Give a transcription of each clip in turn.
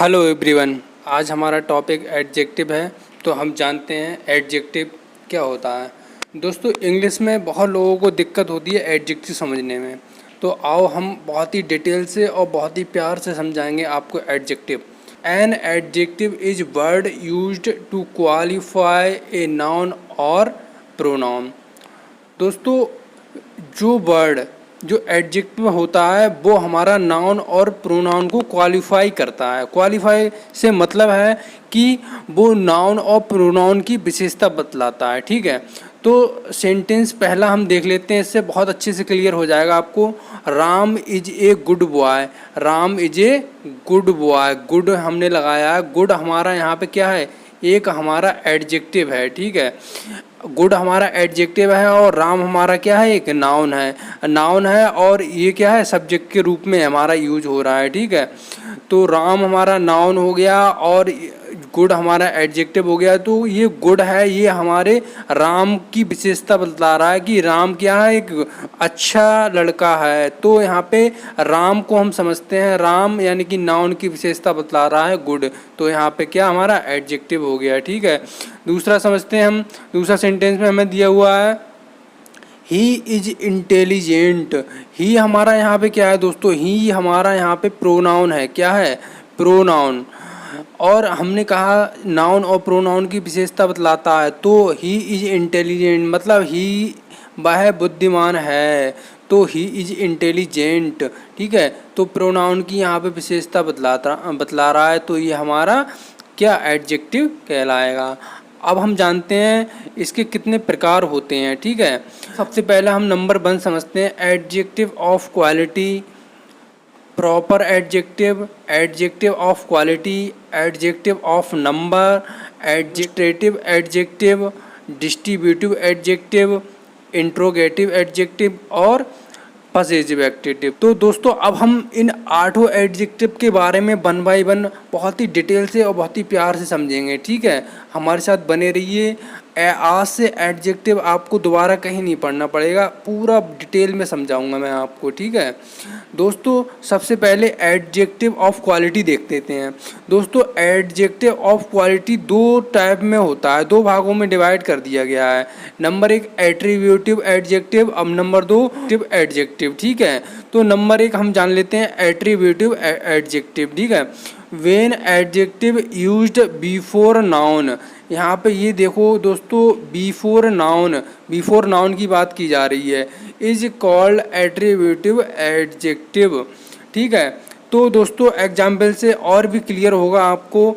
Hello everyone. आज हमारा topic adjective है। तो हम जानते हैं एडजेक्टिव क्या होता है। दोस्तों, इंग्लिश में बहुत लोगों को दिक्कत होती है एडजेक्टिव समझने में। तो आओ हम बहुत ही डिटेल से और बहुत ही प्यार से समझाएंगे आपको adjective. An adjective is word used to qualify a noun और प्रोनाउन। दोस्तों, जो एडजेक्टिव होता है वो हमारा नाउन और प्रोनाउन को क्वालिफाई करता है। क्वालिफाई से मतलब है कि वो नाउन और प्रोनाउन की विशेषता बतलाता है। ठीक है, तो सेंटेंस पहला हम देख लेते हैं, इससे बहुत अच्छे से क्लियर हो जाएगा आपको। Ram is a good boy. Ram is a good boy. Good हमने लगाया है। गुड हमारा यहाँ पे क्या है, एक हमारा एडजेक्टिव है। ठीक है, गुड हमारा एडजेक्टिव है और राम हमारा क्या है, एक नाउन है। नाउन है और ये क्या है, सब्जेक्ट के रूप में हमारा यूज हो रहा है। ठीक है, तो राम हमारा नाउन हो गया और गुड हमारा एडजेक्टिव हो गया। तो ये गुड है, ये हमारे राम की विशेषता बतला रहा है कि राम क्या है, एक अच्छा लड़का है। तो यहाँ पे राम को हम समझते हैं, राम यानी कि नाउन की विशेषता बतला रहा है गुड। तो यहाँ पे क्या हमारा एडजेक्टिव हो गया। ठीक है, दूसरा समझते हैं हम। दूसरा सेंटेंस में हमें दिया हुआ है ही इज इंटेलिजेंट। ही हमारा यहाँ पे क्या है दोस्तों, ही हमारा यहाँ पे प्रोनाउन है। क्या है, प्रोनाउन। और हमने कहा नाउन और प्रोनाउन की विशेषता बतलाता है। तो ही इज इंटेलिजेंट मतलब ही वह बुद्धिमान है। तो ही इज इंटेलिजेंट। ठीक है, तो प्रोनाउन की यहाँ पे विशेषता बतला रहा है। तो ये हमारा क्या एडजेक्टिव कहलाएगा। अब हम जानते हैं इसके कितने प्रकार होते हैं। ठीक है, सबसे पहले हम नंबर 1 समझते हैं, adjective of quality, proper adjective, adjective of quality, adjective of number, adjective adjective, distributive adjective, interrogative adjective और पॉसेसिव एडजेक्टिव। तो दोस्तों, अब हम इन 8 एडजेक्टिव के बारे में 1 बाय 1 बहुत ही डिटेल से और बहुत ही प्यार से समझेंगे। ठीक है, हमारे साथ बने रहिए। आज से एडजेक्टिव आपको दोबारा कहीं नहीं पढ़ना पड़ेगा, पूरा डिटेल में समझाऊंगा मैं आपको। ठीक है दोस्तों, सबसे पहले एडजेक्टिव ऑफ क्वालिटी देख लेते हैं। दोस्तों, एडजेक्टिव ऑफ क्वालिटी 2 टाइप में होता है, 2 भागों में डिवाइड कर दिया गया है। नंबर 1 एट्रीब्यूटिव एडजेक्टिव, अब नंबर 2 एडजेक्टिव। ठीक है, तो नंबर 1 हम जान लेते हैं एट्रीब्यूटिव एडजेक्टिव। ठीक है, when adjective used before noun. यहाँ पे ये देखो दोस्तों, बिफोर नाउन की बात की जा रही है, इज कॉल्ड एट्रीब्यूटिव एडजेक्टिव। ठीक है, तो दोस्तों एग्जाम्पल से और भी क्लियर होगा आपको।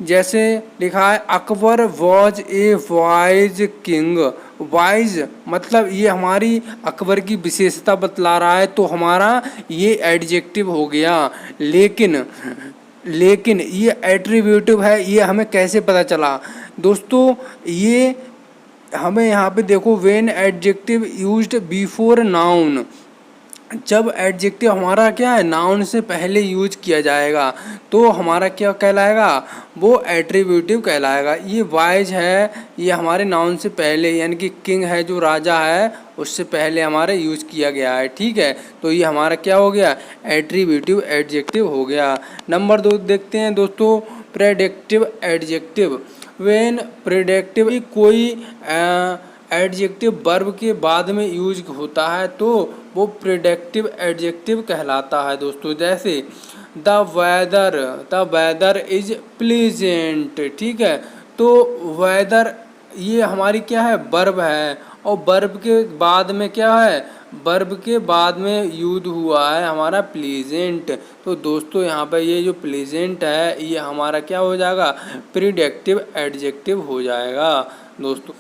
जैसे लिखा है Akbar was a wise king. Wise मतलब ये हमारी अकबर की विशेषता बतला रहा है, तो हमारा ये एडजेक्टिव हो गया। लेकिन ये एट्रीब्यूटिव है, ये हमें कैसे पता चला दोस्तों। ये हमें यहाँ पे देखो, when adjective used before noun, जब एडजेक्टिव हमारा क्या है, नाउन से पहले यूज किया जाएगा तो हमारा क्या कहलाएगा, वो एट्रीब्यूटिव कहलाएगा। ये वाइज है, ये हमारे नाउन से पहले यानी कि किंग है जो राजा है, उससे पहले हमारे यूज किया गया है। ठीक है, तो ये हमारा क्या हो गया, एट्रीब्यूटिव एडजेक्टिव हो गया। नंबर 2 देखते हैं दोस्तों, प्रेडिक्टिव एडजेक्टिव। व्हेन प्रेडिक्टिव कोई एडजेक्टिव वर्ब के बाद में यूज होता है तो वो प्रेडिक्टिव एडजेक्टिव कहलाता है दोस्तों। जैसे द वेदर इज प्लीजेंट। ठीक है, तो वेदर ये हमारी क्या है, वर्ब है, और वर्ब के बाद में क्या है, वर्ब के बाद में यूज हुआ है हमारा प्लीजेंट। तो दोस्तों यहाँ पे ये जो प्लीजेंट है ये हमारा क्या हो जाएगा, प्रेडिक्टिव एडजेक्टिव हो जाएगा दोस्तों।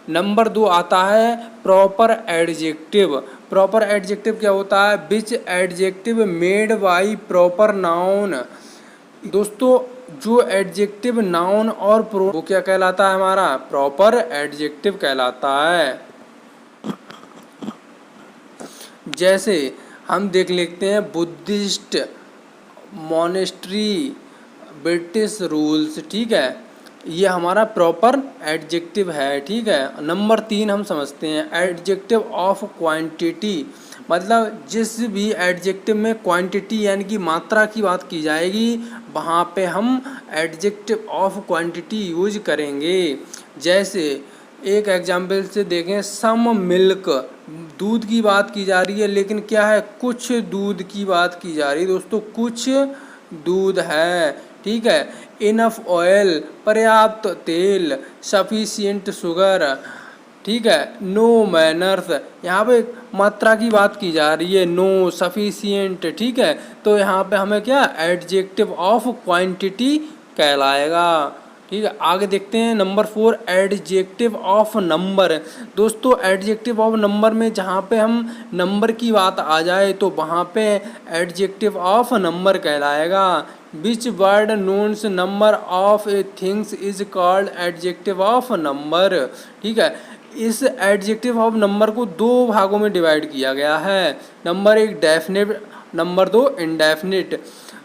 नंबर 2 आता है प्रॉपर एडजेक्टिव। प्रॉपर एडजेक्टिव क्या होता है, which adjective made by proper noun. दोस्तों, जो एडजेक्टिव नाउन और वो क्या कहलाता है, हमारा प्रॉपर एडजेक्टिव कहलाता है। जैसे हम देख लेते हैं, बुद्धिस्ट, मॉनेस्ट्री, ब्रिटिश रूल्स। ठीक है, ये हमारा प्रॉपर एडजेक्टिव है। ठीक है, नंबर 3 हम समझते हैं एडजेक्टिव ऑफ क्वांटिटी। मतलब जिस भी एडजेक्टिव में क्वांटिटी यानी कि मात्रा की बात की जाएगी वहाँ पे हम एडजेक्टिव ऑफ क्वांटिटी यूज करेंगे। जैसे एक एग्जाम्पल से देखें, सम मिल्क, दूध की बात की जा रही है, लेकिन क्या है, कुछ दूध की बात की जा रही है दोस्तों, कुछ दूध है, ठीक है। इनफ ऑयल, पर्याप्त तेल, सफिशिएंट शुगर, ठीक है। नो मैनर्स, यहाँ पे मात्रा की बात की जा रही है, नो, सफिशिएंट, ठीक है। तो यहाँ पे हमें क्या, एडजेक्टिव ऑफ क्वांटिटी कहलाएगा, ठीक है। आगे देखते हैं नंबर 4, एडजेक्टिव ऑफ नंबर। दोस्तों एडजेक्टिव ऑफ नंबर में जहाँ पे हम नंबर की बात आ जाए तो वहाँ पे एडजेक्टिव ऑफ नंबर कहलाएगा। Which word knows number of a things is called adjective of number, ठीक है। इस एडजेक्टिव ऑफ नंबर को दो भागों में डिवाइड किया गया है। नंबर एक डेफिनेट, नंबर दो इंडेफिनिट।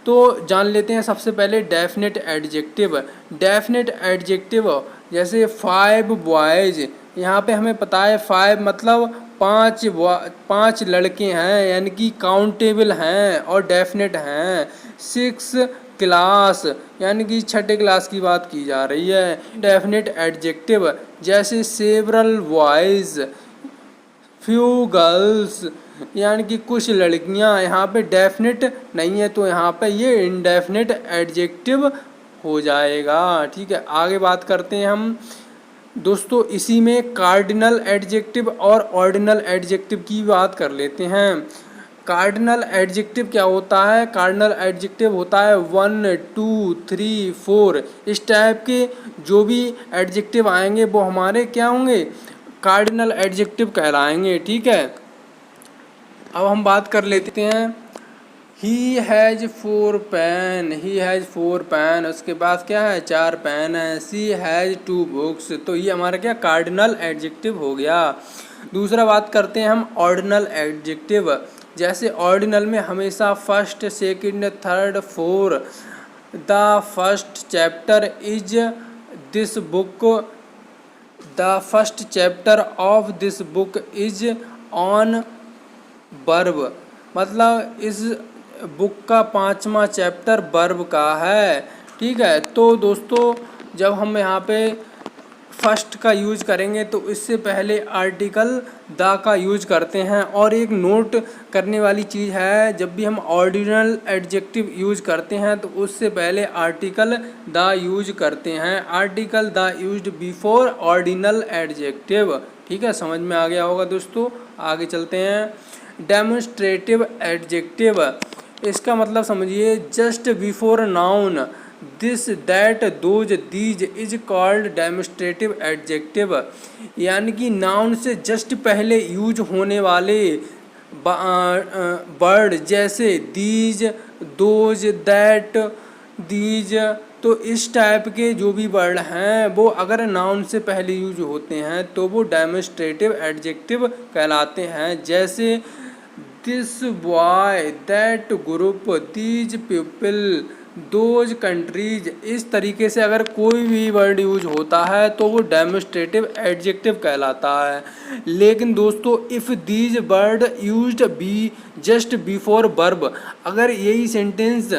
तो जान लेते हैं सबसे पहले डेफिनेट एडजेक्टिव। डेफिनेट एडजेक्टिव जैसे 5 बॉयज़, यहाँ पे हमें पता है 5 मतलब 5 लड़के हैं, यानी कि काउंटेबल हैं और डेफिनेट हैं। 6 क्लास, यानी कि छठे क्लास की बात की जा रही है। डेफिनेट एडजेक्टिव जैसे सेवरल बॉयज़, फ्यू गर्ल्स, यानी कि कुछ लड़कियां, यहाँ पे डेफिनेट नहीं है तो यहाँ पे ये इनडेफिनेट एडजेक्टिव हो जाएगा, ठीक है। आगे बात करते हैं हम दोस्तों, इसी में कार्डिनल एडजेक्टिव और ऑर्डिनल एडजेक्टिव की बात कर लेते हैं। कार्डिनल एडजेक्टिव क्या होता है? कार्डिनल एडजेक्टिव होता है 1, 2, 3, 4, इस टाइप के जो भी एडजेक्टिव आएंगे वो हमारे क्या होंगे, कार्डिनल एडजेक्टिव कहलाएंगे, ठीक है। अब हम बात कर लेते हैं he has 4 pen, he has 4 pen, उसके पास क्या है, 4 पेन है। सी हैज़ 2 बुक्स, तो ये हमारा क्या कार्डिनल एडजेक्टिव हो गया। दूसरा बात करते हैं हम ऑर्डिनल एडजेक्टिव। जैसे ऑर्डिनल में हमेशा first, second, third, four, the first chapter is this book, the first chapter of this book is on verb, मतलब इस बुक का 5वां चैप्टर वर्ब का है, ठीक है। तो दोस्तों जब हम यहाँ पे फर्स्ट का यूज करेंगे तो इससे पहले आर्टिकल द का यूज करते हैं। और एक नोट करने वाली चीज़ है, जब भी हम ऑर्डिनल एडजेक्टिव यूज करते हैं तो उससे पहले आर्टिकल द यूज करते हैं। Article the used before ordinal adjective, ठीक है, समझ में आ गया होगा दोस्तों। आगे चलते हैं। डेमोन्स्ट्रेटिव एडजेक्टिव, इसका मतलब समझिए just before noun, this, that, those, these is called demonstrative adjective, यानी कि नाउन से जस्ट पहले यूज होने वाले वर्ड जैसे दीज, दोज, दैट, दीज, तो इस टाइप के जो भी वर्ड हैं वो अगर नाउन से पहले यूज होते हैं तो वो डेमोन्स्ट्रेटिव एडजेक्टिव कहलाते हैं। जैसे this boy, that group, these people, those countries, इस तरीके से अगर कोई भी वर्ड यूज होता है तो वो डेमोन्स्ट्रेटिव एडजेक्टिव कहलाता है। लेकिन दोस्तों if these word used be just before verb, अगर यही सेंटेंस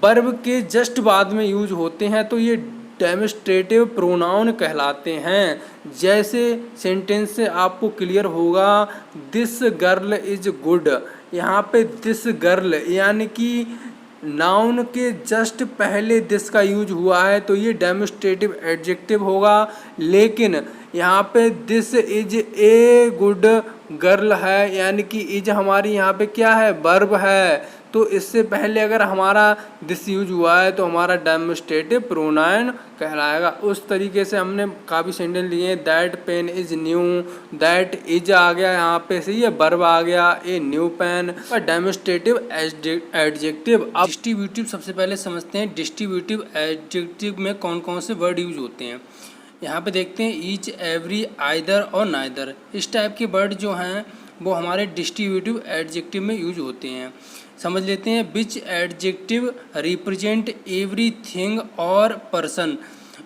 वर्ब के जस्ट बाद में यूज होते हैं तो ये डेमोन्स्ट्रेटिव प्रोनाउन कहलाते हैं। जैसे सेंटेंस से आपको क्लियर होगा, दिस गर्ल इज गुड, यहाँ पे दिस गर्ल यानी कि नाउन के जस्ट पहले दिस का यूज हुआ है तो ये डेमोन्स्ट्रेटिव एडजेक्टिव होगा। लेकिन यहाँ पे this is a good girl है, यानी कि इज हमारी यहाँ पे क्या है, वर्ब है, तो इससे पहले अगर हमारा दिस यूज हुआ है तो हमारा डेमोन्स्ट्रेटिव प्रोनाउन कहलाएगा। उस तरीके से हमने काफ़ी सेंटेंस लिए हैं। That pen is new, that is आ गया यहाँ पे, सही है, वर्ब आ गया, ए न्यू पेन, और डेमोन्स्ट्रेटिव एडजेक्टिव। अब डिस्ट्रीब्यूटिव सबसे पहले समझते हैं, डिस्ट्रीब्यूटिव एडजेक्टिव में कौन कौन से वर्ड यूज होते हैं। यहाँ पे देखते हैं ईच, एवरी, आइदर और नाइदर, इस टाइप के वर्ड जो हैं वो हमारे डिस्ट्रीब्यूटिव एडजेक्टिव में यूज होते हैं। समझ लेते हैं। विच एडजेक्टिव रिप्रेजेंट एवरीथिंग और पर्सन,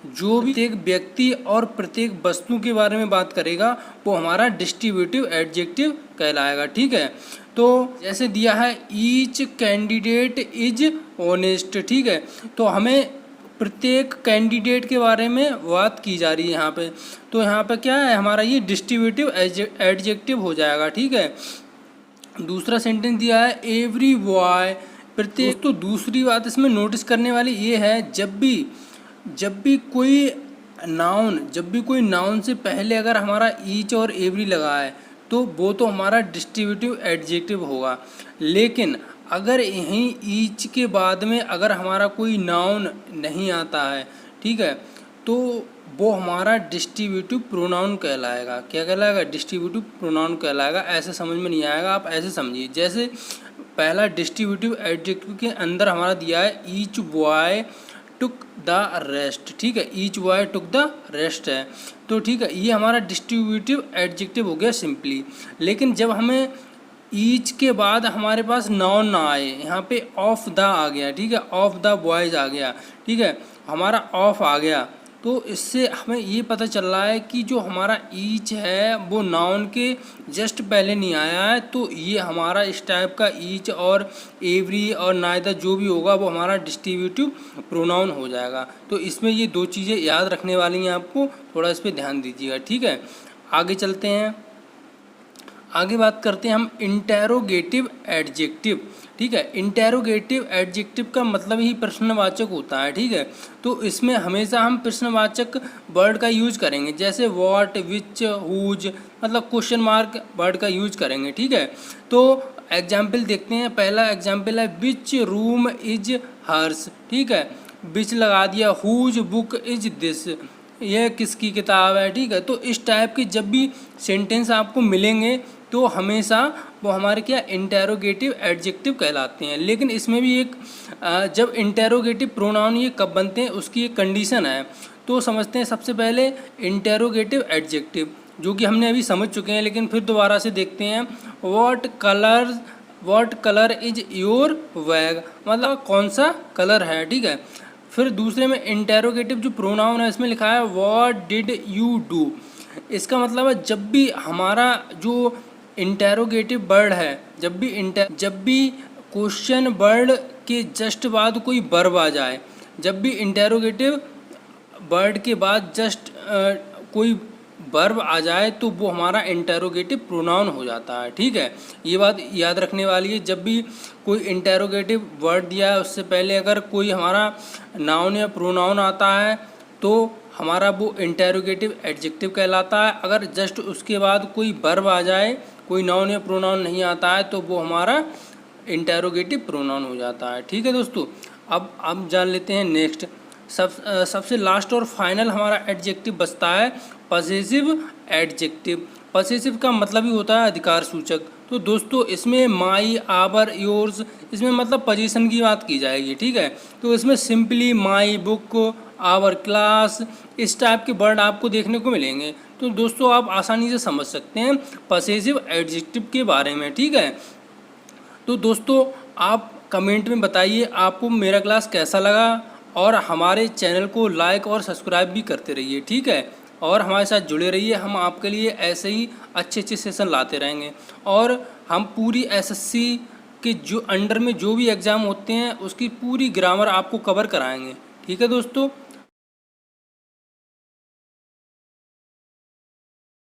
जो भी प्रत्येक व्यक्ति और प्रत्येक वस्तु के बारे में बात करेगा वो हमारा डिस्ट्रीब्यूटिव एडजेक्टिव कहलाएगा, ठीक है। तो जैसे दिया है ईच कैंडिडेट इज ऑनेस्ट, ठीक है, तो हमें प्रत्येक कैंडिडेट के बारे में बात की जा रही है यहाँ पे। तो यहाँ पे क्या है, हमारा ये डिस्ट्रीब्यूटिव एडजेक्टिव हो जाएगा, ठीक है। दूसरा सेंटेंस दिया है एवरी बॉय, प्रत्येक। तो दूसरी बात इसमें नोटिस करने वाली ये है, जब भी कोई नाउन से पहले अगर हमारा ईच और एवरी लगा है तो वो तो हमारा डिस्ट्रीब्यूटिव एडजेक्टिव होगा। लेकिन अगर यहीं ईच के बाद में अगर हमारा कोई नाउन नहीं आता है, ठीक है, तो वो हमारा डिस्ट्रीब्यूटिव प्रोनाउन कहलाएगा। क्या कहलाएगा? डिस्ट्रीब्यूटिव प्रोनाउन कहलाएगा। ऐसे समझ में नहीं आएगा, आप ऐसे समझिए। जैसे पहला डिस्ट्रीब्यूटिव एडजेक्टिव के अंदर हमारा दिया है each boy took the rest, ठीक है, each boy took the rest है, तो ठीक है, ये हमारा डिस्ट्रीब्यूटिव एडजेक्टिव हो गया सिंपली। लेकिन जब हमें ईच के बाद हमारे पास नाउन ना आए, यहाँ पे ऑफ द आ गया, ठीक है, ऑफ द बॉयज़ आ गया, ठीक है, हमारा ऑफ आ गया, तो इससे हमें ये पता चल रहा है कि जो हमारा ईच है वो नाउन के जस्ट पहले नहीं आया है। तो ये हमारा इस टाइप का ईच और एवरी और नाइदर जो भी होगा वो हमारा डिस्ट्रीब्यूटिव प्रोनाउन हो जाएगा। तो इसमें ये दो चीज़ें याद रखने वाली हैं, आपको थोड़ा इस पर ध्यान दीजिएगा, ठीक है। आगे चलते हैं, आगे बात करते हैं हम इंटेरोगेटिव एडजेक्टिव, ठीक है। इंटेरोगेटिव एडजेक्टिव का मतलब ही प्रश्नवाचक होता है, ठीक है। तो इसमें हमेशा हम प्रश्नवाचक वर्ड का यूज करेंगे, जैसे व्हाट, विच, हुज, मतलब क्वेश्चन मार्क वर्ड का यूज करेंगे, ठीक है। तो एग्जाम्पल देखते हैं। पहला एग्जाम्पल है विच रूम इज हर्स, ठीक है, विच लगा दिया, हुज बुक इज दिस, यह किसकी किताब है, ठीक है। तो इस टाइप के जब भी सेंटेंस आपको मिलेंगे तो हमेशा वो हमारे क्या इंटेरोगेटिव एडजेक्टिव कहलाते हैं। लेकिन इसमें भी एक जब इंटेरोगेटिव प्रोनाउन ये कब बनते हैं उसकी एक कंडीशन है। तो समझते हैं सबसे पहले इंटेरोगेटिव एडजेक्टिव, जो कि हमने अभी समझ चुके हैं, लेकिन फिर दोबारा से देखते हैं। What colour is your bag, मतलब कौन सा कलर है, ठीक है। फिर दूसरे में इंटेरोगेटिव जो प्रोनाउन है इसमें लिखा है व्हाट डिड यू डू। इसका मतलब है जब भी हमारा जो इंटेरोगेटिव वर्ड है, जब भी क्वेश्चन वर्ड के जस्ट बाद कोई वर्ब आ जाए, जब भी इंटेरोगेटिव वर्ड के बाद जस्ट कोई वर्ब आ जाए तो वो हमारा इंटेरोगेटिव प्रोनाउन हो जाता है, ठीक है। ये बात याद रखने वाली है। जब भी कोई इंटेरोगेटिव वर्ड दिया है उससे पहले अगर कोई हमारा नाउन या प्रोनाउन आता है तो हमारा वो इंटेरोगेटिव एडजेक्टिव कहलाता है। अगर जस्ट उसके बाद कोई वर्ब आ जाए, कोई नाउन या प्रोनाउन नहीं आता है, तो वो हमारा इंटेरोगेटिव प्रोनाउन हो जाता है, ठीक है दोस्तों। अब जान लेते हैं नेक्स्ट, सबसे लास्ट और फाइनल हमारा एडजेक्टिव बचता है पॉसेसिव एडजेक्टिव। पॉसेसिव का मतलब ही होता है अधिकार सूचक। तो दोस्तों इसमें माई, आवर, योर्स, इसमें मतलब पोजीशन की बात की जाएगी, ठीक है। तो इसमें simply my book, our class, इस टाइप के वर्ड आपको देखने को मिलेंगे। तो दोस्तों आप आसानी से समझ सकते हैं पॉसेसिव एडजेक्टिव के बारे में, ठीक है। तो दोस्तों आप कमेंट में बताइए आपको मेरा क्लास कैसा लगा, और हमारे चैनल को लाइक और सब्सक्राइब भी करते रहिए, ठीक है। और हमारे साथ जुड़े रहिए, हम आपके लिए ऐसे ही अच्छे अच्छे सेशन लाते रहेंगे। और हम पूरी एसएससी के जो अंडर में जो भी एग्ज़ाम होते हैं उसकी पूरी ग्रामर आपको कवर कराएंगे, ठीक है दोस्तों।